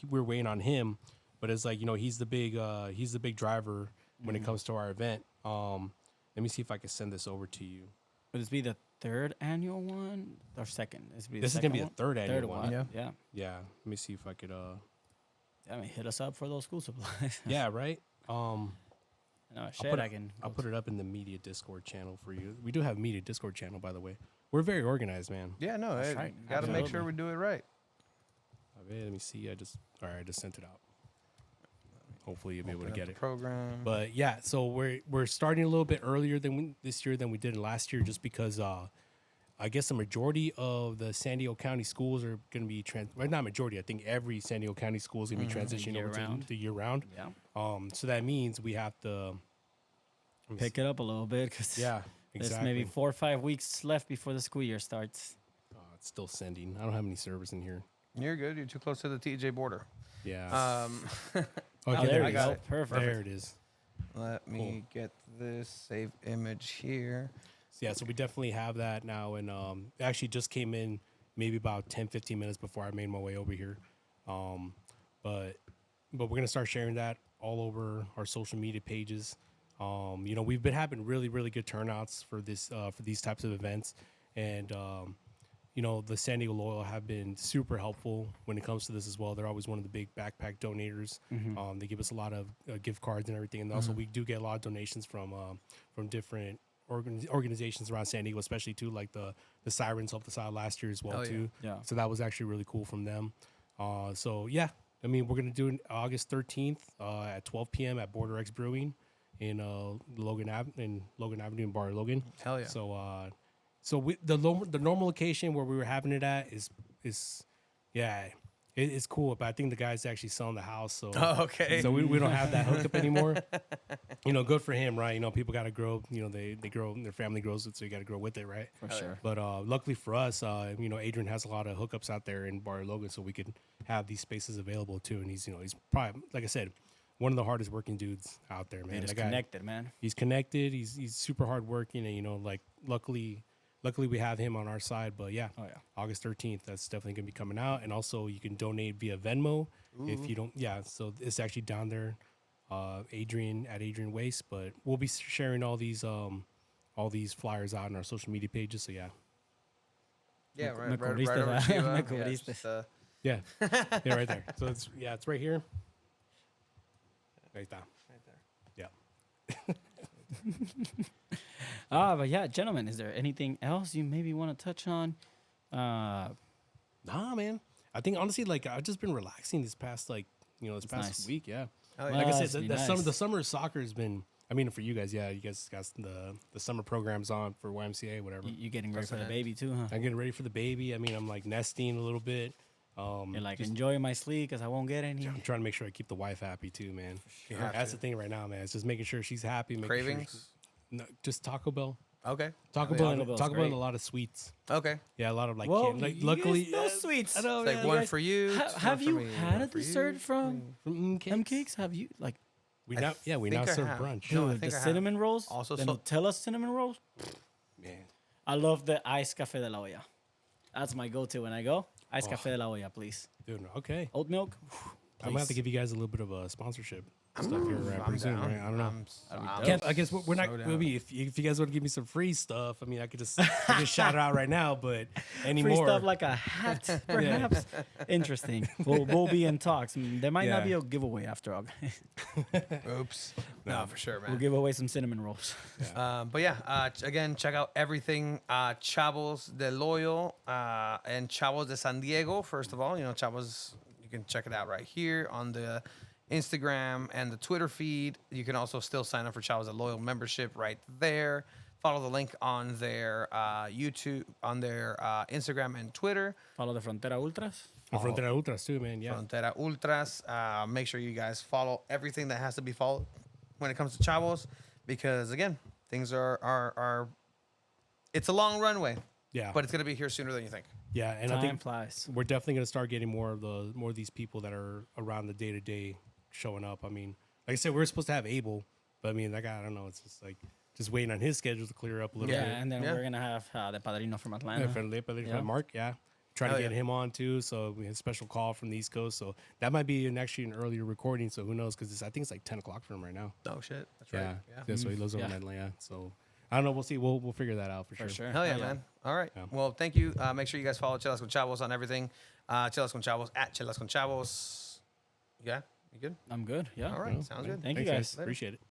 we're waiting on him, but it's like he's the big driver when it comes to our event. Let me see if I can send this over to you. Would this be the third annual one or second? This is gonna be the third annual one. Yeah. Yeah. Yeah, let me see if I could. I mean, hit us up for those school supplies. Yeah, right. No, shit, I'll put it up in the media Discord channel for you. We do have a media Discord channel, by the way. We're very organized, man. Yeah, no, That's right. got to make sure Absolutely. we do it right. Okay, let me see. I just sent it out. Hopefully you'll be able to Open get up the it. program. But yeah, so we're starting a little bit earlier this year than we did last year, just because I guess the majority of the San Diego County schools are going to be not majority. I think every San Diego County school is going to be transitioning over Year-round. to year round. Yeah. So that means we have to Pick it up a little bit because Yeah, there's exactly. maybe 4 or 5 weeks left before the school year starts. It's still sending. I don't have any servers in here. You're good. You're too close to the TJ border. Yeah. Oh, Okay, there I we got go. it. Perfect. There it is. Let me get this save image here. So yeah, so we definitely have that now, and it actually just came in maybe about 10, 15 minutes before I made my way over here. But we're gonna start sharing that all over our social media pages. We've been having really, really good turnouts for these types of events, and the San Diego Loyal have been super helpful when it comes to this as well. They're always one of the big backpack donators. They give us a lot of gift cards and everything, and also we do get a lot of donations from different organizations around San Diego, especially too, like the Sirens helped us out last year as well. Hell yeah. Too. Yeah. So that was actually really cool from them. So yeah, I mean, we're gonna do it August 13th at 12 p.m. at Border X Brewing in Logan Avenue in Bar Logan. Hell yeah. So the normal location where we were having it at is it's cool, but I think the guy's actually selling the house, so Oh, okay. so we don't have that hookup anymore. Good for him, right? People got to grow. They grow, their family grows it, so you got to grow with it, right? For sure. But luckily for us, Adrian has a lot of hookups out there in Bar Logan, so we could have these spaces available too. And he's probably, like I said, one of the hardest working dudes out there, man. It is That guy- connected, man. He's connected. He's super hard working, and luckily luckily we have him on our side. But yeah, Oh, yeah. August 13th, that's definitely gonna be coming out. And also you can donate via Venmo if you don't. Yeah, so it's actually down there, Adrian at Adrian Waste. But we'll be sharing all these flyers out on our social media pages. So yeah, Yeah, Me right, right, cubriste, right over ¿verdad? to you. Me Yeah, cubriste. just, yeah, yeah, right there. So it's right here. Right there. Yeah. But yeah, gentlemen, is there anything else you maybe want to touch on? Nah, man. I think honestly, like I've just been relaxing this past this past nice. week. Yeah. Oh, yeah. Like I Must said, be the summer soccer has been. I mean, for you guys, yeah, you guys got the summer programs on for YMCA, whatever. You getting ready for the Percent. baby too, huh? I'm getting ready for the baby. I mean, I'm like nesting a little bit. You're like enjoying my sleep because I won't get any. I'm trying to make sure I keep the wife happy too, man. You Yeah, have that's to. the thing right now, man. It's just making sure she's happy. Making Cravings? Sure no, just Taco Bell. Okay. Taco yeah. Bell. Taco and, Bell's Taco Bell and great. a lot of sweets. Okay. Yeah, a lot of like. Whoa, like you luckily, guys know sweets. I know. It's like yeah, one guys- for you. Have one you for me, had one a for you. dessert from from M Cakes? Have you like We I now we think now I serve have. brunch. No, I dude, the think I have. cinnamon rolls? Also the so- Nutella cinnamon rolls? Man, I love the iced café de la olla. That's my go-to when I go. Iced café de la olla, please. dude. Okay, Oat milk. I'm gonna have to give you guys a little bit of a sponsorship stuff here, right? I'm Pretty soon, down. right? I don't know. I'm dope. I guess we're not. so down. Maybe if you guys want to give me some free stuff, I mean, I could just shout it out right now. But Free anymore, stuff like a hat, perhaps. Interesting. We'll be in talks. There might not be Yeah. a giveaway after all. Oops. No, for sure, We'll man. give away some cinnamon rolls. But yeah, again, check out everything Chavos de Loyal and Chavos de San Diego. First of all, Chavos, you can check it out right here on the Instagram and the Twitter feed. You can also still sign up for Chavos de Loyal membership right there. Follow the link on their YouTube, on their Instagram and Twitter. Follow the Frontera Ultras. the Frontera Ultras too, man. Yeah, Frontera Ultras. Make sure you guys follow everything that has to be followed when it comes to Chavos, because again, things are it's a long runway, yeah, but it's gonna be here sooner than you think. yeah. And I Time think flies. we're definitely gonna start getting more of these people that are around the day to day showing up. I mean, like I said, we were supposed to have Abel, but I mean, that guy, I don't know. It's just like just waiting on his schedule to clear up a little Yeah, bit. and then Yeah. we're going to have the Padrino from Yeah, Atlanta. Felipe, Yeah. Mark, yeah. Trying Oh, to get yeah. him on too. So we had a special call from the East Coast. So that might be actually an earlier recording. So who knows? Because I think it's like 10 o'clock for him right now. Oh shit, that's Yeah. right. Yeah. So he lives over in Yeah. Atlanta. So I don't know. We'll see. We'll figure that out for For sure. Hell yeah, man. All right. Yeah. Well, thank you. Make sure you guys follow Chelas con Chavos on everything. Chelas con Chavos at Chelas con Chavos. Yeah, you good? I'm good. Yeah. All right, sounds good. Thank you, Thanks, guys. Appreciate it.